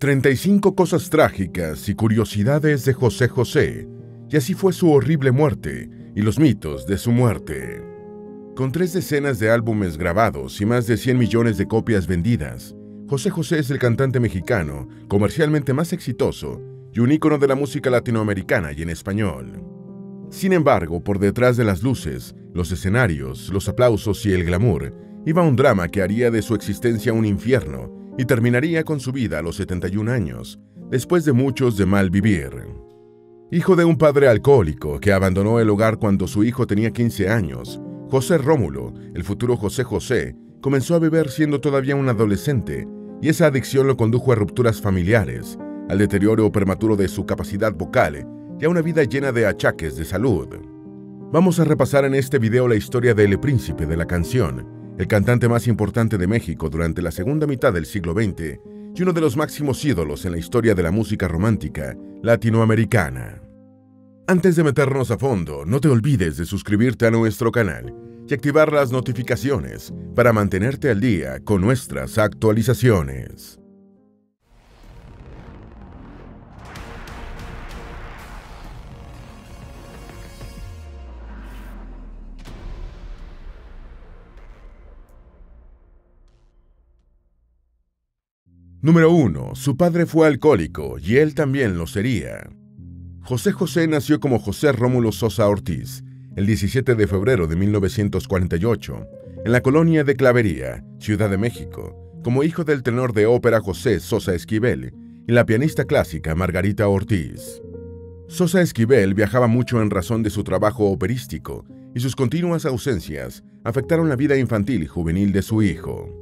35 cosas trágicas y curiosidades de José José, y así fue su horrible muerte y los mitos de su muerte. Con 3 decenas de álbumes grabados y más de 100 millones de copias vendidas, José José es el cantante mexicano comercialmente más exitoso y un ícono de la música latinoamericana y en español. Sin embargo, por detrás de las luces, los escenarios, los aplausos y el glamour, iba un drama que haría de su existencia un infierno y terminaría con su vida a los 71 años, después de muchos de mal vivir. Hijo de un padre alcohólico que abandonó el hogar cuando su hijo tenía 15 años, José Rómulo, el futuro José José, comenzó a beber siendo todavía un adolescente, y esa adicción lo condujo a rupturas familiares, al deterioro prematuro de su capacidad vocal y a una vida llena de achaques de salud. Vamos a repasar en este video la historia del príncipe de la canción, el cantante más importante de México durante la segunda mitad del siglo XX y uno de los máximos ídolos en la historia de la música romántica latinoamericana. Antes de meternos a fondo, no te olvides de suscribirte a nuestro canal y activar las notificaciones para mantenerte al día con nuestras actualizaciones. Número 1. Su padre fue alcohólico y él también lo sería. José José nació como José Rómulo Sosa Ortiz el 17 de febrero de 1948 en la colonia de Clavería, Ciudad de México, como hijo del tenor de ópera José Sosa Esquivel y la pianista clásica Margarita Ortiz. Sosa Esquivel viajaba mucho en razón de su trabajo operístico y sus continuas ausencias afectaron la vida infantil y juvenil de su hijo.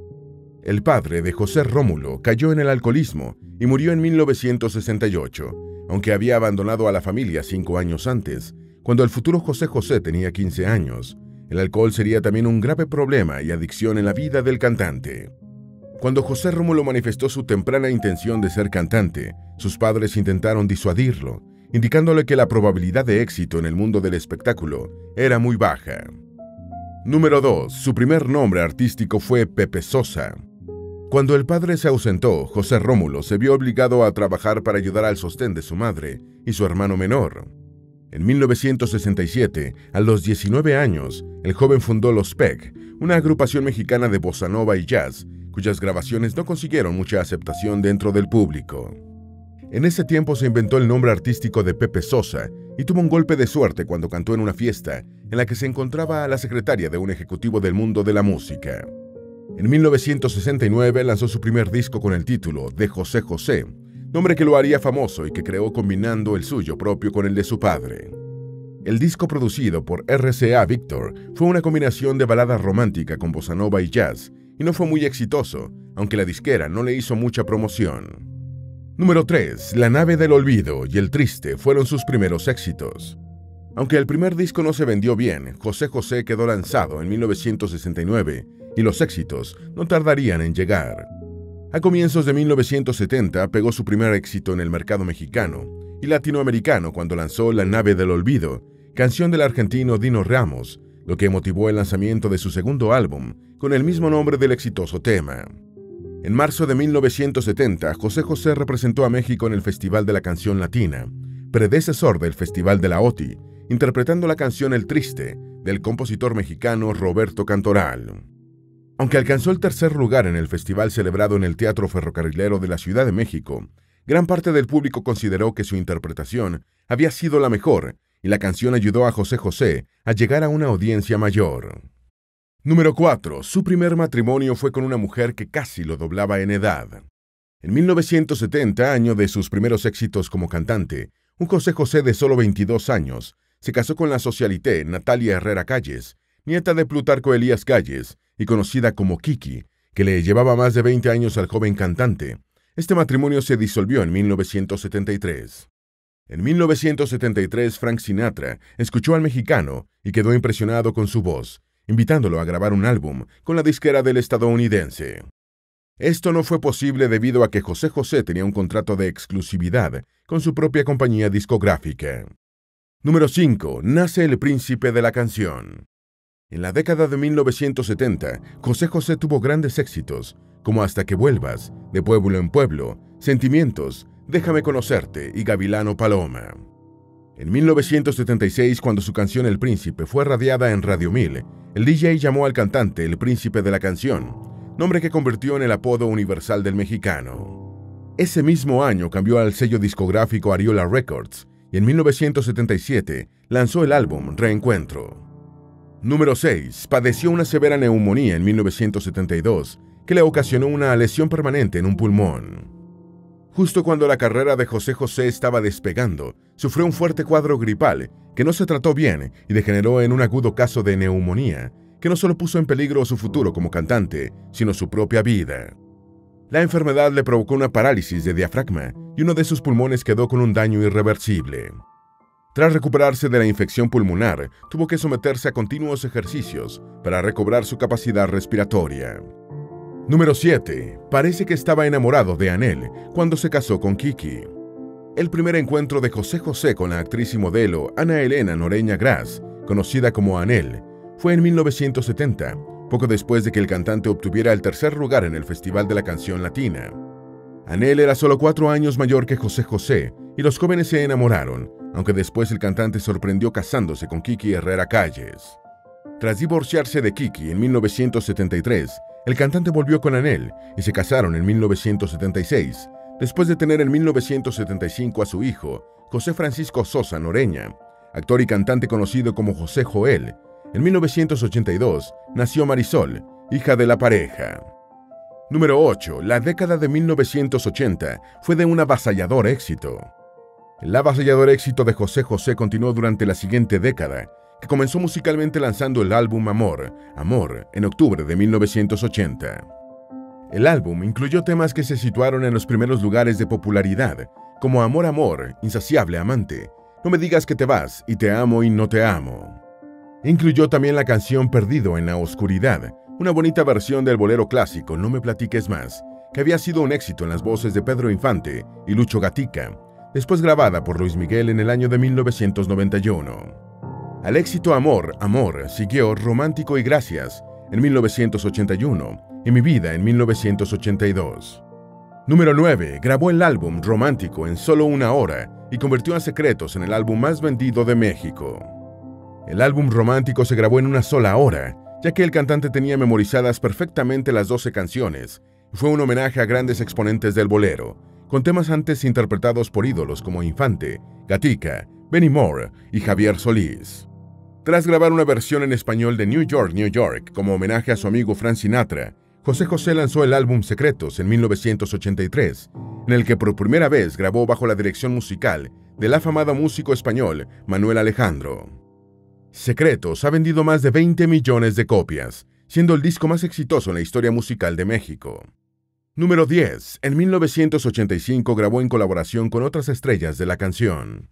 El padre de José Rómulo cayó en el alcoholismo y murió en 1968, aunque había abandonado a la familia 5 años antes. Cuando el futuro José José tenía 15 años, el alcohol sería también un grave problema y adicción en la vida del cantante. Cuando José Rómulo manifestó su temprana intención de ser cantante, sus padres intentaron disuadirlo, indicándole que la probabilidad de éxito en el mundo del espectáculo era muy baja. Número 2. Su primer nombre artístico fue Pepe Sosa. Cuando el padre se ausentó, José Rómulo se vio obligado a trabajar para ayudar al sostén de su madre y su hermano menor. En 1967, a los 19 años, el joven fundó Los Peg, una agrupación mexicana de bossa nova y jazz, cuyas grabaciones no consiguieron mucha aceptación dentro del público. En ese tiempo se inventó el nombre artístico de Pepe Sosa y tuvo un golpe de suerte cuando cantó en una fiesta en la que se encontraba a la secretaria de un ejecutivo del mundo de la música. En 1969 lanzó su primer disco con el título de José José, nombre que lo haría famoso y que creó combinando el suyo propio con el de su padre. El disco producido por RCA Victor fue una combinación de balada romántica con bossa nova y jazz y no fue muy exitoso, aunque la disquera no le hizo mucha promoción. Número 3. La nave del olvido y El triste fueron sus primeros éxitos. Aunque el primer disco no se vendió bien, José José quedó lanzado en 1969 y los éxitos no tardarían en llegar. A comienzos de 1970 pegó su primer éxito en el mercado mexicano y latinoamericano cuando lanzó La nave del olvido, canción del argentino Dino Ramos, lo que motivó el lanzamiento de su segundo álbum con el mismo nombre del exitoso tema. En marzo de 1970, José José representó a México en el Festival de la Canción Latina, predecesor del Festival de la OTI, interpretando la canción El triste, del compositor mexicano Roberto Cantoral. Aunque alcanzó el tercer lugar en el festival celebrado en el Teatro Ferrocarrilero de la Ciudad de México, gran parte del público consideró que su interpretación había sido la mejor y la canción ayudó a José José a llegar a una audiencia mayor. Número 4. Su primer matrimonio fue con una mujer que casi lo doblaba en edad. En 1970, año de sus primeros éxitos como cantante, un José José de solo 22 años se casó con la socialité Natalia Herrera Calles, nieta de Plutarco Elías Calles y conocida como Kiki, que le llevaba más de 20 años al joven cantante. Este matrimonio se disolvió en 1973. En 1973, Frank Sinatra escuchó al mexicano y quedó impresionado con su voz, invitándolo a grabar un álbum con la disquera del estadounidense. Esto no fue posible debido a que José José tenía un contrato de exclusividad con su propia compañía discográfica. Número 5. Nace el príncipe de la canción. En la década de 1970, José José tuvo grandes éxitos, como Hasta que vuelvas, De pueblo en pueblo, Sentimientos, Déjame conocerte y Gavilano Paloma. En 1976, cuando su canción El Príncipe fue radiada en Radio 1000, el DJ llamó al cantante El Príncipe de la Canción, nombre que convirtió en el apodo universal del mexicano. Ese mismo año cambió al sello discográfico Ariola Records y en 1977 lanzó el álbum Reencuentro. Número 6. Padeció una severa neumonía en 1972 que le ocasionó una lesión permanente en un pulmón. Justo cuando la carrera de José José estaba despegando, sufrió un fuerte cuadro gripal que no se trató bien y degeneró en un agudo caso de neumonía que no solo puso en peligro su futuro como cantante, sino su propia vida. La enfermedad le provocó una parálisis de diafragma y uno de sus pulmones quedó con un daño irreversible. Tras recuperarse de la infección pulmonar, tuvo que someterse a continuos ejercicios para recobrar su capacidad respiratoria. Número 7. Parece que estaba enamorado de Anel cuando se casó con Kiki. El primer encuentro de José José con la actriz y modelo Ana Elena Noreña Gras, conocida como Anel, fue en 1970, poco después de que el cantante obtuviera el tercer lugar en el Festival de la Canción Latina. Anel era solo 4 años mayor que José José y los jóvenes se enamoraron, aunque después el cantante sorprendió casándose con Kiki Herrera Calles. Tras divorciarse de Kiki en 1973, el cantante volvió con Anel y se casaron en 1976, después de tener en 1975 a su hijo, José Francisco Sosa Noreña, actor y cantante conocido como José Joel. En 1982 nació Marisol, hija de la pareja. Número 8. La década de 1980 fue de un avasallador éxito. El avasallador éxito de José José continuó durante la siguiente década, que comenzó musicalmente lanzando el álbum Amor, en octubre de 1980. El álbum incluyó temas que se situaron en los primeros lugares de popularidad, como Amor, Insaciable Amante, No me digas que te vas y Te amo y no te amo. Incluyó también la canción Perdido en la oscuridad, una bonita versión del bolero clásico No me platiques más, que había sido un éxito en las voces de Pedro Infante y Lucho Gatica, después grabada por Luis Miguel en el año de 1991. Al éxito Amor, siguió Romántico y Gracias en 1981 y Mi vida en 1982. Número 9. Grabó el álbum Romántico en solo 1 hora y convirtió a Secretos en el álbum más vendido de México. El álbum Romántico se grabó en 1 sola hora, ya que el cantante tenía memorizadas perfectamente las 12 canciones y fue un homenaje a grandes exponentes del bolero, con temas antes interpretados por ídolos como Infante, Gatica, Benny Moore y Javier Solís. Tras grabar una versión en español de New York, New York, como homenaje a su amigo Frank Sinatra, José José lanzó el álbum Secretos en 1983, en el que por primera vez grabó bajo la dirección musical del afamado músico español Manuel Alejandro. Secretos ha vendido más de 20 millones de copias, siendo el disco más exitoso en la historia musical de México. Número 10. En 1985 grabó en colaboración con otras estrellas de la canción.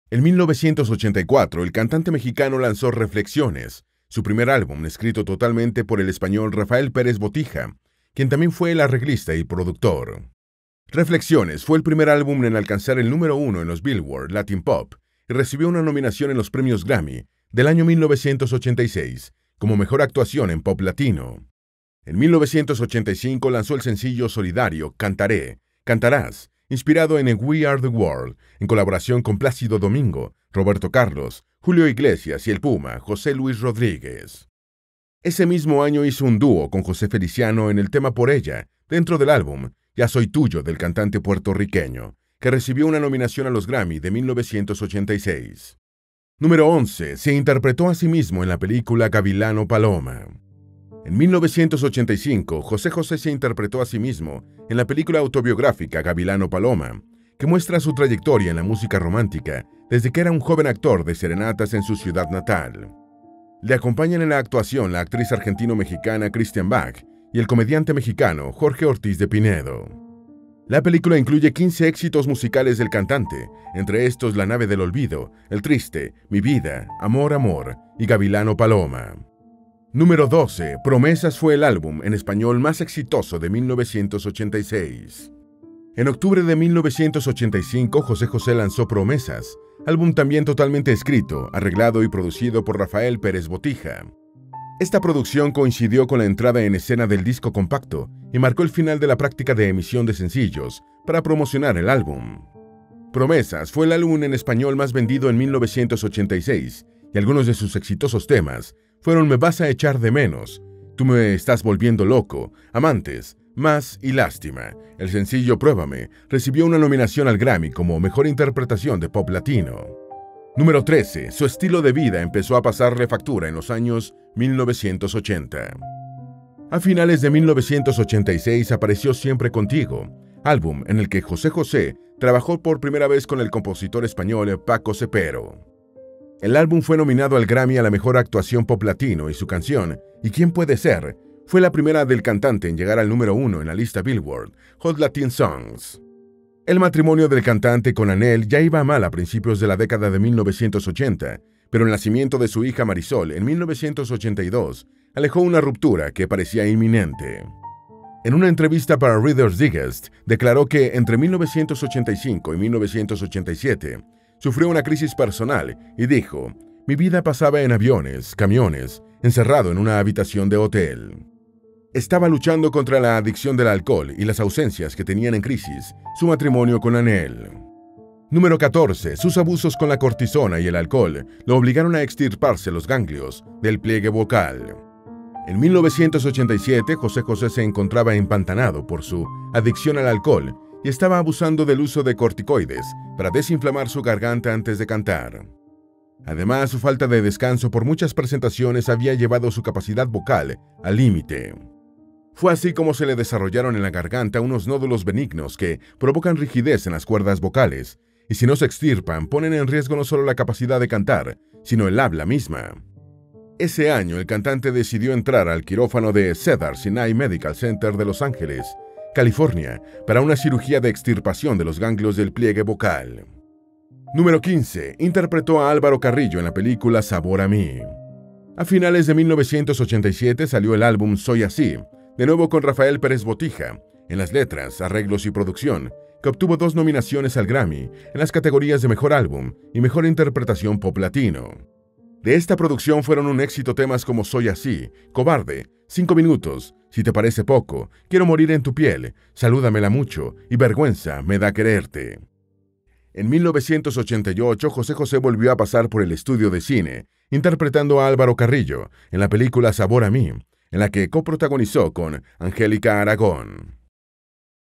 En 1984, el cantante mexicano lanzó Reflexiones, su primer álbum escrito totalmente por el español Rafael Pérez Botija, quien también fue el arreglista y productor. Reflexiones fue el primer álbum en alcanzar el número 1 en los Billboard Latin Pop y recibió una nominación en los premios Grammy del año 1986 como mejor actuación en pop latino. En 1985 lanzó el sencillo solidario Cantarás, inspirado en We Are the World, en colaboración con Plácido Domingo, Roberto Carlos, Julio Iglesias y el Puma, José Luis Rodríguez. Ese mismo año hizo un dúo con José Feliciano en el tema Por Ella, dentro del álbum Ya Soy Tuyo del cantante puertorriqueño, que recibió una nominación a los Grammy de 1986. Número 11. Se interpretó a sí mismo en la película Gavilano Paloma. En 1985, José José se interpretó a sí mismo en la película autobiográfica Gavilano Paloma, que muestra su trayectoria en la música romántica desde que era un joven actor de serenatas en su ciudad natal. Le acompañan en la actuación la actriz argentino-mexicana Christian Bach y el comediante mexicano Jorge Ortiz de Pinedo. La película incluye 15 éxitos musicales del cantante, entre estos La nave del olvido, El triste, Mi vida, Amor y Gavilano Paloma. Número 12. Promesas fue el álbum en español más exitoso de 1986. En octubre de 1985, José José lanzó Promesas, álbum también totalmente escrito, arreglado y producido por Rafael Pérez Botija. Esta producción coincidió con la entrada en escena del disco compacto y marcó el final de la práctica de emisión de sencillos para promocionar el álbum. Promesas fue el álbum en español más vendido en 1986 y algunos de sus exitosos temas fueron Me vas a echar de menos, Tú me estás volviendo loco, Amantes, Más y Lástima. El sencillo Pruébame recibió una nominación al Grammy como Mejor Interpretación de Pop Latino. Número 13. Su estilo de vida empezó a pasarle factura en los años 1980. A finales de 1986 apareció Siempre Contigo, álbum en el que José José trabajó por primera vez con el compositor español Paco Cepero. El álbum fue nominado al Grammy a la mejor actuación pop latino y su canción, ¿Y quién puede ser?, fue la primera del cantante en llegar al número 1 en la lista Billboard Hot Latin Songs. El matrimonio del cantante con Anel ya iba mal a principios de la década de 1980, pero el nacimiento de su hija Marisol en 1982 alejó una ruptura que parecía inminente. En una entrevista para Reader's Digest, declaró que entre 1985 y 1987 sufrió una crisis personal y dijo: «Mi vida pasaba en aviones, camiones, encerrado en una habitación de hotel. Estaba luchando contra la adicción del alcohol y las ausencias que tenían en crisis su matrimonio con Anel». Número 14. Sus abusos con la cortisona y el alcohol lo obligaron a extirparse los ganglios del pliegue vocal. En 1987, José José se encontraba empantanado por su adicción al alcohol y estaba abusando del uso de corticoides para desinflamar su garganta antes de cantar. Además, su falta de descanso por muchas presentaciones había llevado su capacidad vocal al límite. Fue así como se le desarrollaron en la garganta unos nódulos benignos que provocan rigidez en las cuerdas vocales y, si no se extirpan, ponen en riesgo no solo la capacidad de cantar, sino el habla misma. Ese año, el cantante decidió entrar al quirófano de Cedars-Sinai Medical Center de Los Ángeles, California, para una cirugía de extirpación de los ganglios del pliegue vocal. Número 15. Interpretó a Álvaro Carrillo en la película Sabor a mí. A finales de 1987 salió el álbum Soy Así, de nuevo con Rafael Pérez Botija, en las letras, arreglos y producción, que obtuvo 2 nominaciones al Grammy en las categorías de Mejor Álbum y Mejor Interpretación Pop Latino. De esta producción fueron un éxito temas como Soy Así, Cobarde, 5 minutos, Si te parece poco, Quiero morir en tu piel, Salúdamela mucho y Vergüenza me da quererte. En 1988, José José volvió a pasar por el estudio de cine, interpretando a Álvaro Carrillo en la película Sabor a mí, en la que coprotagonizó con Angélica Aragón.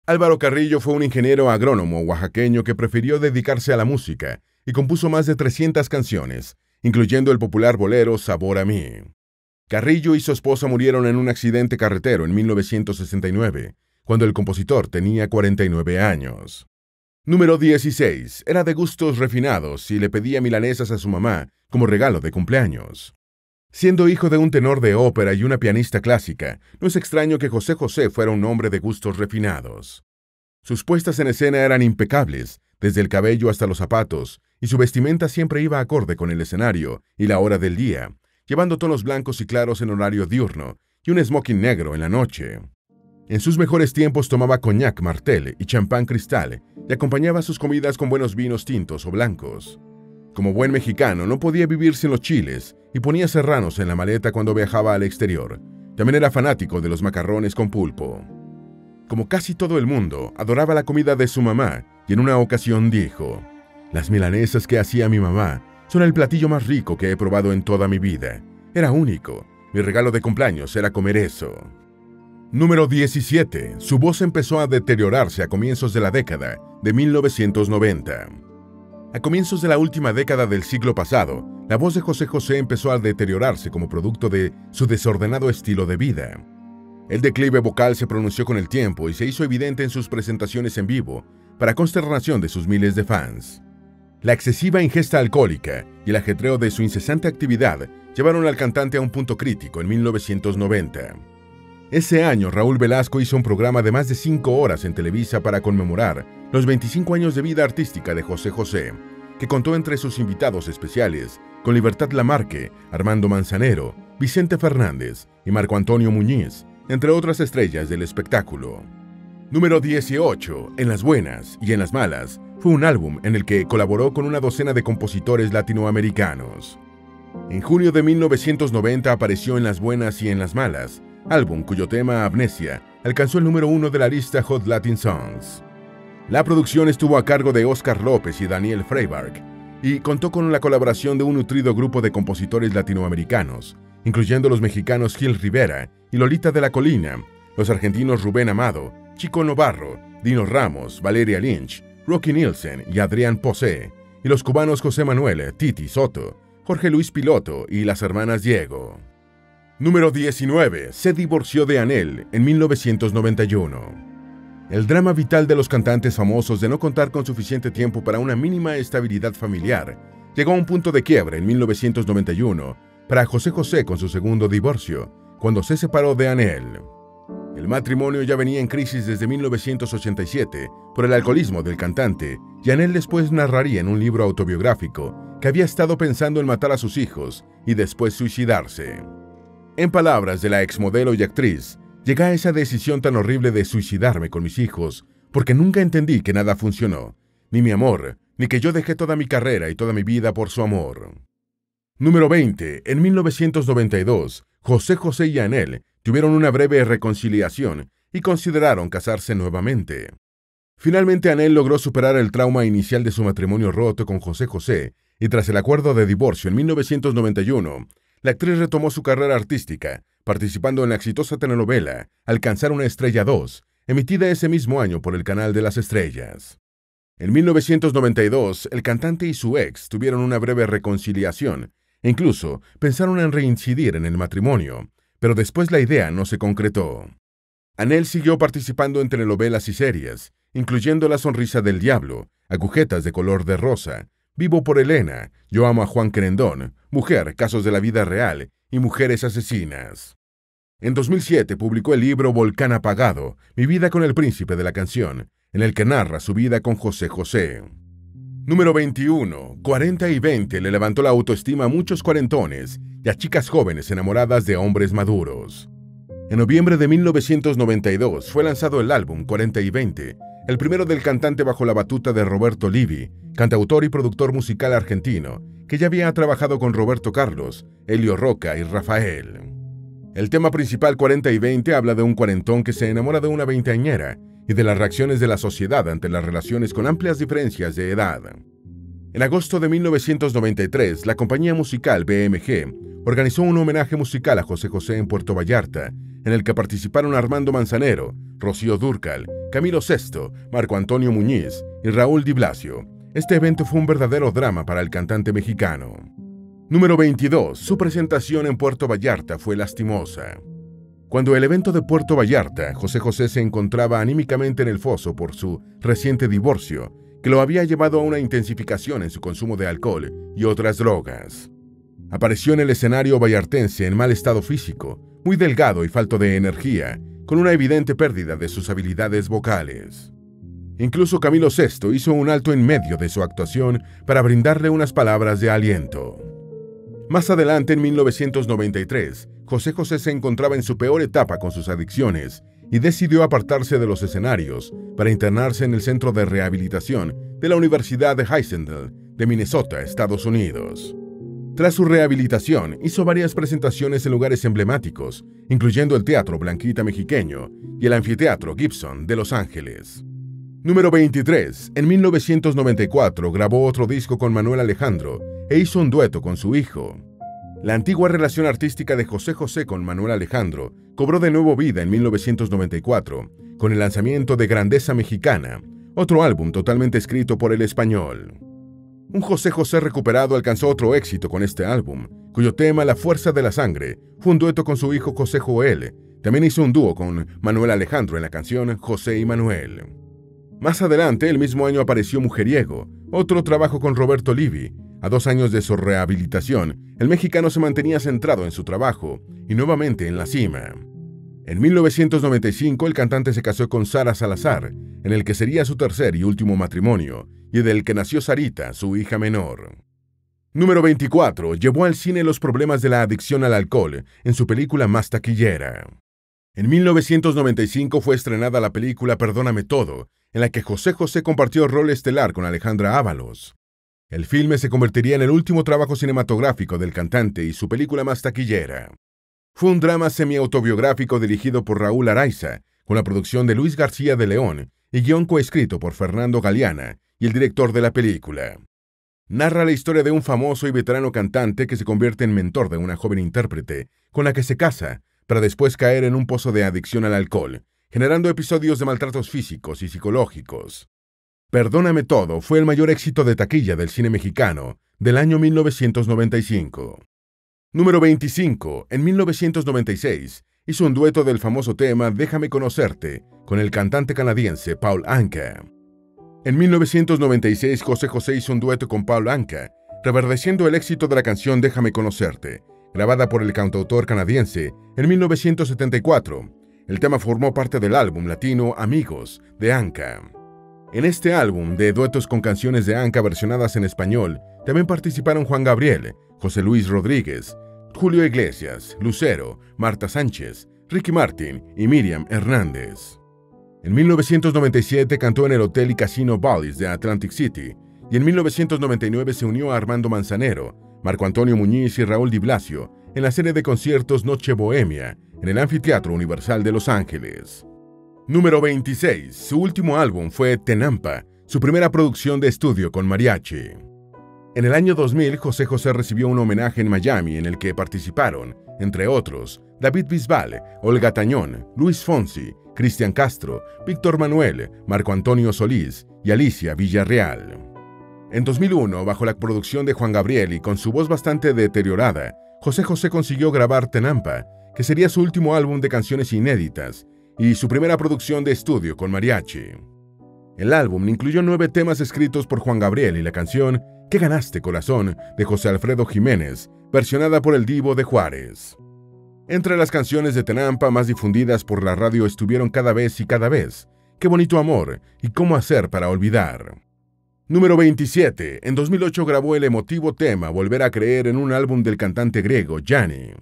Álvaro Carrillo fue un ingeniero agrónomo oaxaqueño que prefirió dedicarse a la música y compuso más de 300 canciones, incluyendo el popular bolero Sabor a mí. Carrillo y su esposa murieron en un accidente carretero en 1969, cuando el compositor tenía 49 años. Número 16. Era de gustos refinados y le pedía milanesas a su mamá como regalo de cumpleaños. Siendo hijo de un tenor de ópera y una pianista clásica, no es extraño que José José fuera un hombre de gustos refinados. Sus puestas en escena eran impecables, desde el cabello hasta los zapatos, y su vestimenta siempre iba acorde con el escenario y la hora del día, llevando tonos blancos y claros en horario diurno y un smoking negro en la noche. En sus mejores tiempos tomaba coñac Martel y champán Cristal y acompañaba sus comidas con buenos vinos tintos o blancos. Como buen mexicano, no podía vivir sin los chiles y ponía serranos en la maleta cuando viajaba al exterior. También era fanático de los macarrones con pulpo. Como casi todo el mundo, adoraba la comida de su mamá y en una ocasión dijo: «Las milanesas que hacía mi mamá son el platillo más rico que he probado en toda mi vida. Era único. Mi regalo de cumpleaños era comer eso». Número 17. Su voz empezó a deteriorarse a comienzos de la década de 1990. A comienzos de la última década del siglo pasado, la voz de José José empezó a deteriorarse como producto de su desordenado estilo de vida. El declive vocal se pronunció con el tiempo y se hizo evidente en sus presentaciones en vivo, para consternación de sus miles de fans. La excesiva ingesta alcohólica y el ajetreo de su incesante actividad llevaron al cantante a un punto crítico en 1990. Ese año, Raúl Velasco hizo un programa de más de 5 horas en Televisa para conmemorar los 25 años de vida artística de José José, que contó entre sus invitados especiales con Libertad Lamarque, Armando Manzanero, Vicente Fernández y Marco Antonio Muñiz, entre otras estrellas del espectáculo. Número 18. En las buenas y en las malas, fue un álbum en el que colaboró con una docena de compositores latinoamericanos. En junio de 1990 apareció En las buenas y en las malas, álbum cuyo tema Amnesia alcanzó el número 1 de la lista Hot Latin Songs. La producción estuvo a cargo de Óscar López y Daniel Freiberg y contó con la colaboración de un nutrido grupo de compositores latinoamericanos, incluyendo los mexicanos Gil Rivera y Lolita de la Colina, los argentinos Rubén Amado, Chico Novarro, Dino Ramos, Valeria Lynch, Rocky Nielsen y Adrián Posé, y los cubanos José Manuel, Titi Soto, Jorge Luis Piloto y las hermanas Diego. Número 19. Se divorció de Anel en 1991. El drama vital de los cantantes famosos de no contar con suficiente tiempo para una mínima estabilidad familiar llegó a un punto de quiebre en 1991 para José José con su segundo divorcio, cuando se separó de Anel. El matrimonio ya venía en crisis desde 1987 por el alcoholismo del cantante, y Anel después narraría en un libro autobiográfico que había estado pensando en matar a sus hijos y después suicidarse. En palabras de la exmodelo y actriz, llegué a esa decisión tan horrible de suicidarme con mis hijos porque nunca entendí que nada funcionó, ni mi amor, ni que yo dejé toda mi carrera y toda mi vida por su amor. Número 20. En 1992, José José y Anel tuvieron una breve reconciliación y consideraron casarse nuevamente. Finalmente, Anel logró superar el trauma inicial de su matrimonio roto con José José y tras el acuerdo de divorcio en 1991, la actriz retomó su carrera artística, participando en la exitosa telenovela Alcanzar una estrella 2, emitida ese mismo año por el Canal de las Estrellas. En 1992, el cantante y su ex tuvieron una breve reconciliación e incluso pensaron en reincidir en el matrimonio, pero después la idea no se concretó. Anel siguió participando en telenovelas y series, incluyendo La sonrisa del diablo, Agujetas de color de rosa, Vivo por Elena, Yo amo a Juan Querendón, Mujer, casos de la vida real y Mujeres asesinas. En 2007 publicó el libro Volcán apagado, Mi vida con el príncipe de la canción, en el que narra su vida con José José. Número 21. 40 y 20 le levantó la autoestima a muchos cuarentones y a chicas jóvenes enamoradas de hombres maduros. En noviembre de 1992 fue lanzado el álbum 40 y 20, el primero del cantante bajo la batuta de Roberto Livi, cantautor y productor musical argentino, que ya había trabajado con Roberto Carlos, Elio Roca y Rafael. El tema principal 40 y 20 habla de un cuarentón que se enamora de una veinteañera y de las reacciones de la sociedad ante las relaciones con amplias diferencias de edad. En agosto de 1993, la compañía musical BMG organizó un homenaje musical a José José en Puerto Vallarta, en el que participaron Armando Manzanero, Rocío Dúrcal, Camilo Sesto, Marco Antonio Muñiz y Raúl Di Blasio. Este evento fue un verdadero drama para el cantante mexicano. Número 22. Su presentación en Puerto Vallarta fue lastimosa. Cuando el evento de Puerto Vallarta, José José se encontraba anímicamente en el foso por su reciente divorcio, que lo había llevado a una intensificación en su consumo de alcohol y otras drogas. Apareció en el escenario vallartense en mal estado físico, muy delgado y falto de energía, con una evidente pérdida de sus habilidades vocales. Incluso Camilo Sesto hizo un alto en medio de su actuación para brindarle unas palabras de aliento. Más adelante, en 1993, José José se encontraba en su peor etapa con sus adicciones y decidió apartarse de los escenarios para internarse en el Centro de Rehabilitación de la Universidad de Heisenberg de Minnesota, Estados Unidos. Tras su rehabilitación, hizo varias presentaciones en lugares emblemáticos, incluyendo el Teatro Blanquita Mexiqueño y el Anfiteatro Gibson de Los Ángeles. Número 23. En 1994 grabó otro disco con Manuel Alejandro e hizo un dueto con su hijo. La antigua relación artística de José José con Manuel Alejandro cobró de nuevo vida en 1994 con el lanzamiento de Grandeza Mexicana, otro álbum totalmente escrito por el español. Un José José recuperado alcanzó otro éxito con este álbum, cuyo tema La Fuerza de la Sangre fue un dueto con su hijo José Joel. También hizo un dúo con Manuel Alejandro en la canción José y Manuel. Más adelante, el mismo año apareció Mujeriego, otro trabajo con Roberto Livi. A 2 años de su rehabilitación, el mexicano se mantenía centrado en su trabajo y nuevamente en la cima. En 1995, el cantante se casó con Sara Salazar, en el que sería su tercer y último matrimonio, y del que nació Sarita, su hija menor. Número 24. Llevó al cine los problemas de la adicción al alcohol en su película más taquillera. En 1995 fue estrenada la película Perdóname Todo, en la que José José compartió rol estelar con Alejandra Ábalos. El filme se convertiría en el último trabajo cinematográfico del cantante y su película más taquillera. Fue un drama semi-autobiográfico dirigido por Raúl Araiza, con la producción de Luis García de León y guión coescrito por Fernando Galeana y el director de la película. Narra la historia de un famoso y veterano cantante que se convierte en mentor de una joven intérprete, con la que se casa, para después caer en un pozo de adicción al alcohol, generando episodios de maltratos físicos y psicológicos. Perdóname todo fue el mayor éxito de taquilla del cine mexicano del año 1995. Número 25. En 1996 hizo un dueto del famoso tema Déjame conocerte con el cantante canadiense Paul Anka. En 1996 José José hizo un dueto con Paul Anka, reverdeciendo el éxito de la canción Déjame conocerte, grabada por el cantautor canadiense en 1974. El tema formó parte del álbum latino Amigos de Anka. En este álbum de duetos con canciones de Anka versionadas en español, también participaron Juan Gabriel, José Luis Rodríguez, Julio Iglesias, Lucero, Marta Sánchez, Ricky Martin y Miriam Hernández. En 1997 cantó en el Hotel y Casino Bally's de Atlantic City y en 1999 se unió a Armando Manzanero, Marco Antonio Muñiz y Raúl Di Blasio en la serie de conciertos Noche Bohemia en el Anfiteatro Universal de Los Ángeles. Número 26. Su último álbum fue Tenampa, su primera producción de estudio con mariachi. En el año 2000, José José recibió un homenaje en Miami en el que participaron, entre otros, David Bisbal, Olga Tañón, Luis Fonsi, Cristian Castro, Víctor Manuel, Marco Antonio Solís y Alicia Villarreal. En 2001, bajo la producción de Juan Gabriel y con su voz bastante deteriorada, José José consiguió grabar Tenampa, que sería su último álbum de canciones inéditas y su primera producción de estudio con mariachi. El álbum incluyó 9 temas escritos por Juan Gabriel y la canción ¿Qué ganaste, corazón?, de José Alfredo Jiménez, versionada por el Divo de Juárez. Entre las canciones de Tenampa más difundidas por la radio estuvieron Cada vez y cada vez, Qué bonito amor y Cómo hacer para olvidar. Número 27. En 2008 grabó el emotivo tema Volver a creer en un álbum del cantante griego Yanni.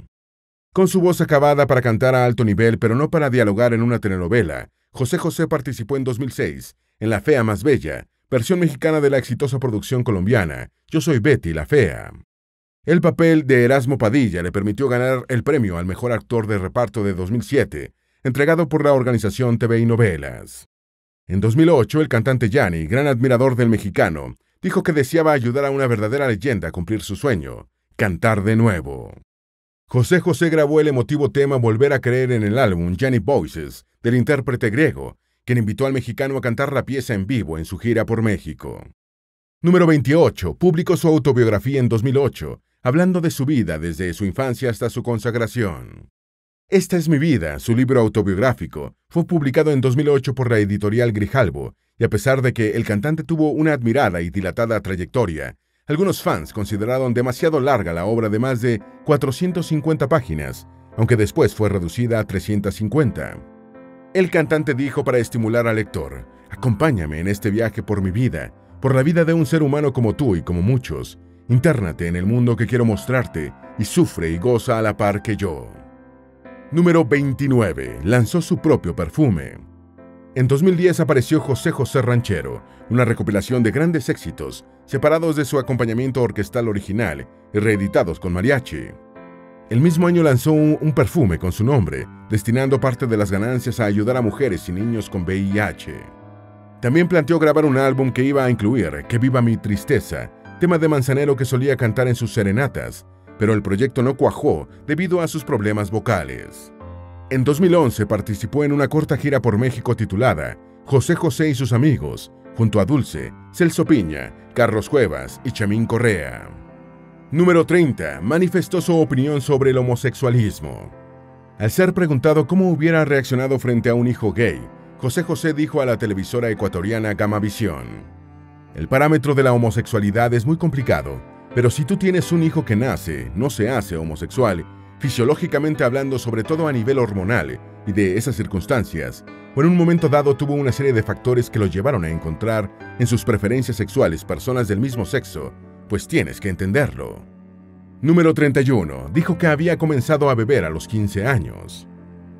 Con su voz acabada para cantar a alto nivel, pero no para dialogar en una telenovela, José José participó en 2006 en La Fea Más Bella, versión mexicana de la exitosa producción colombiana Yo soy Betty la Fea. El papel de Erasmo Padilla le permitió ganar el premio al mejor actor de reparto de 2007, entregado por la organización TV y Novelas. En 2008, el cantante Yanni, gran admirador del mexicano, dijo que deseaba ayudar a una verdadera leyenda a cumplir su sueño, cantar de nuevo. José José grabó el emotivo tema Volver a creer en el álbum Yanni Voices del intérprete griego, quien invitó al mexicano a cantar la pieza en vivo en su gira por México. Número 28. Publicó su autobiografía en 2008, hablando de su vida desde su infancia hasta su consagración. Esta es mi vida, su libro autobiográfico, fue publicado en 2008 por la editorial Grijalbo, y a pesar de que el cantante tuvo una admirada y dilatada trayectoria, algunos fans consideraron demasiado larga la obra de más de 450 páginas, aunque después fue reducida a 350. El cantante dijo para estimular al lector: acompáñame en este viaje por mi vida, por la vida de un ser humano como tú y como muchos. Intérnate en el mundo que quiero mostrarte y sufre y goza a la par que yo. Número 29. Lanzó su propio perfume. En 2010 apareció José José Ranchero, una recopilación de grandes éxitos, separados de su acompañamiento orquestal original y reeditados con mariachi. El mismo año lanzó un perfume con su nombre, destinando parte de las ganancias a ayudar a mujeres y niños con VIH. También planteó grabar un álbum que iba a incluir Que viva mi tristeza, tema de Manzanero que solía cantar en sus serenatas, pero el proyecto no cuajó debido a sus problemas vocales. En 2011 participó en una corta gira por México titulada José José y sus amigos, junto a Dulce, Celso Piña, Carlos Cuevas y Chamín Correa. Número 30. Manifestó su opinión sobre el homosexualismo. Al ser preguntado cómo hubiera reaccionado frente a un hijo gay, José José dijo a la televisora ecuatoriana Gamavisión: el parámetro de la homosexualidad es muy complicado, pero si tú tienes un hijo que nace, no se hace homosexual, fisiológicamente hablando, sobre todo a nivel hormonal y de esas circunstancias, o en un momento dado tuvo una serie de factores que lo llevaron a encontrar en sus preferencias sexuales personas del mismo sexo, pues tienes que entenderlo. Número 31. Dijo que había comenzado a beber a los 15 años.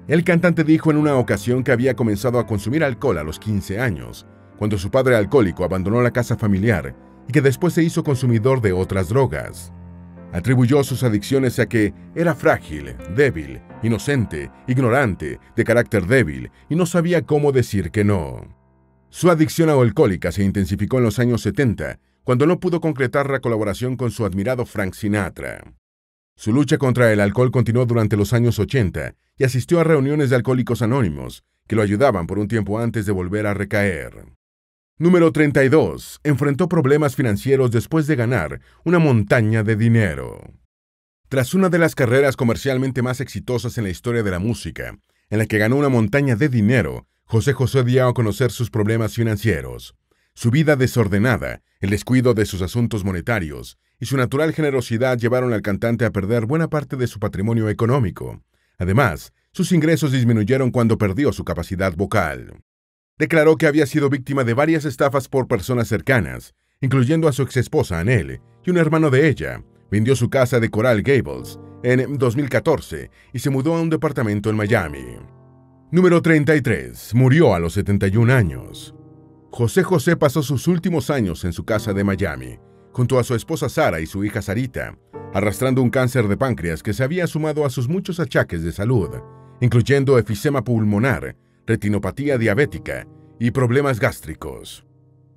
El cantante dijo en una ocasión que había comenzado a consumir alcohol a los 15 años, cuando su padre alcohólico abandonó la casa familiar y que después se hizo consumidor de otras drogas. Atribuyó sus adicciones a que era frágil, débil, inocente, ignorante, de carácter débil y no sabía cómo decir que no. Su adicción alcohólica se intensificó en los años 70, cuando no pudo concretar la colaboración con su admirado Frank Sinatra. Su lucha contra el alcohol continuó durante los años 80 y asistió a reuniones de alcohólicos anónimos que lo ayudaban por un tiempo antes de volver a recaer. Número 32. Enfrentó problemas financieros después de ganar una montaña de dinero. Tras una de las carreras comercialmente más exitosas en la historia de la música, en la que ganó una montaña de dinero, José José dio a conocer sus problemas financieros. Su vida desordenada, el descuido de sus asuntos monetarios y su natural generosidad llevaron al cantante a perder buena parte de su patrimonio económico. Además, sus ingresos disminuyeron cuando perdió su capacidad vocal. Declaró que había sido víctima de varias estafas por personas cercanas, incluyendo a su exesposa Annelle y un hermano de ella. Vendió su casa de Coral Gables en 2014 y se mudó a un departamento en Miami. Número 33. Murió a los 71 años. José José pasó sus últimos años en su casa de Miami, junto a su esposa Sara y su hija Sarita, arrastrando un cáncer de páncreas que se había sumado a sus muchos achaques de salud, incluyendo efisema pulmonar, retinopatía diabética y problemas gástricos.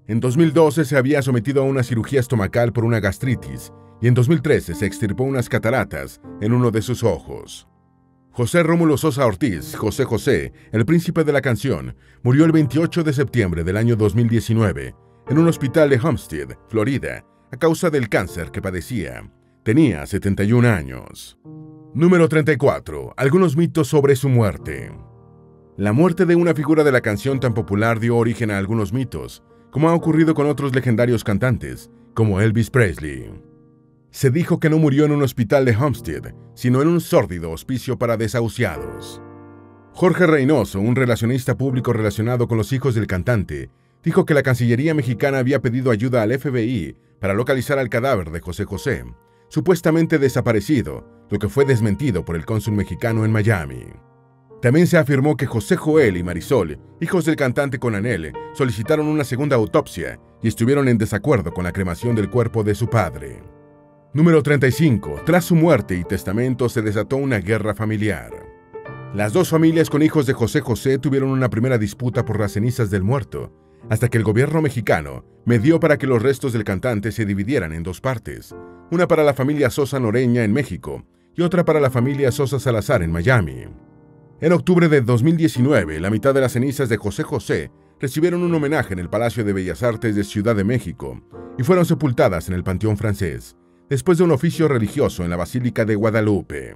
En 2012 se había sometido a una cirugía estomacal por una gastritis y en 2013 se extirpó unas cataratas en uno de sus ojos. José Rómulo Sosa Ortiz, José José, el príncipe de la canción, murió el 28 de septiembre del año 2019 en un hospital de Homestead, Florida, a causa del cáncer que padecía. Tenía 71 años. Número 34. Algunos mitos sobre su muerte. La muerte de una figura de la canción tan popular dio origen a algunos mitos, como ha ocurrido con otros legendarios cantantes, como Elvis Presley. Se dijo que no murió en un hospital de Homestead, sino en un sórdido hospicio para desahuciados. Jorge Reynoso, un relacionista público relacionado con los hijos del cantante, dijo que la Cancillería mexicana había pedido ayuda al FBI para localizar al cadáver de José José, supuestamente desaparecido, lo que fue desmentido por el cónsul mexicano en Miami. También se afirmó que José Joel y Marisol, hijos del cantante con Annelle, solicitaron una segunda autopsia y estuvieron en desacuerdo con la cremación del cuerpo de su padre. Número 35. Tras su muerte y testamento se desató una guerra familiar. Las dos familias con hijos de José José tuvieron una primera disputa por las cenizas del muerto, hasta que el gobierno mexicano medió para que los restos del cantante se dividieran en dos partes, una para la familia Sosa Noreña en México y otra para la familia Sosa Salazar en Miami. En octubre de 2019, la mitad de las cenizas de José José recibieron un homenaje en el Palacio de Bellas Artes de Ciudad de México y fueron sepultadas en el Panteón Francés, después de un oficio religioso en la Basílica de Guadalupe.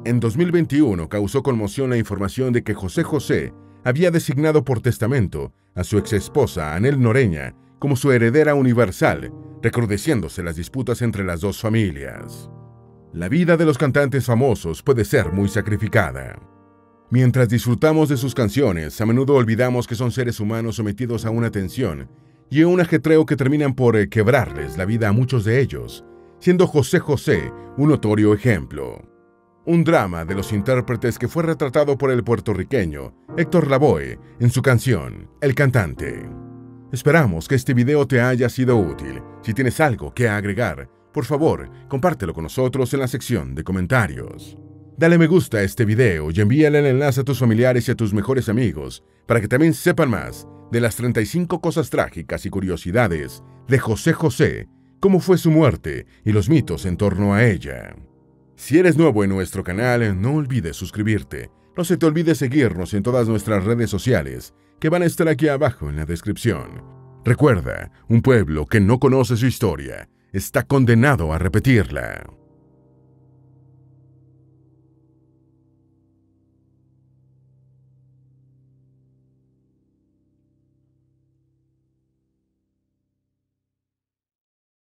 En 2021 causó conmoción la información de que José José había designado por testamento a su exesposa Annelle Noreña como su heredera universal, recrudeciéndose las disputas entre las dos familias. La vida de los cantantes famosos puede ser muy sacrificada. Mientras disfrutamos de sus canciones, a menudo olvidamos que son seres humanos sometidos a una tensión y a un ajetreo que terminan por quebrarles la vida a muchos de ellos, siendo José José un notorio ejemplo. Un drama de los intérpretes que fue retratado por el puertorriqueño Héctor Lavoe en su canción El Cantante. Esperamos que este video te haya sido útil. Si tienes algo que agregar, por favor, compártelo con nosotros en la sección de comentarios. Dale me gusta a este video y envíale el enlace a tus familiares y a tus mejores amigos para que también sepan más de las 35 cosas trágicas y curiosidades de José José, cómo fue su muerte y los mitos en torno a ella. Si eres nuevo en nuestro canal, no olvides suscribirte. No se te olvide seguirnos en todas nuestras redes sociales, que van a estar aquí abajo en la descripción. Recuerda, un pueblo que no conoce su historia está condenado a repetirla.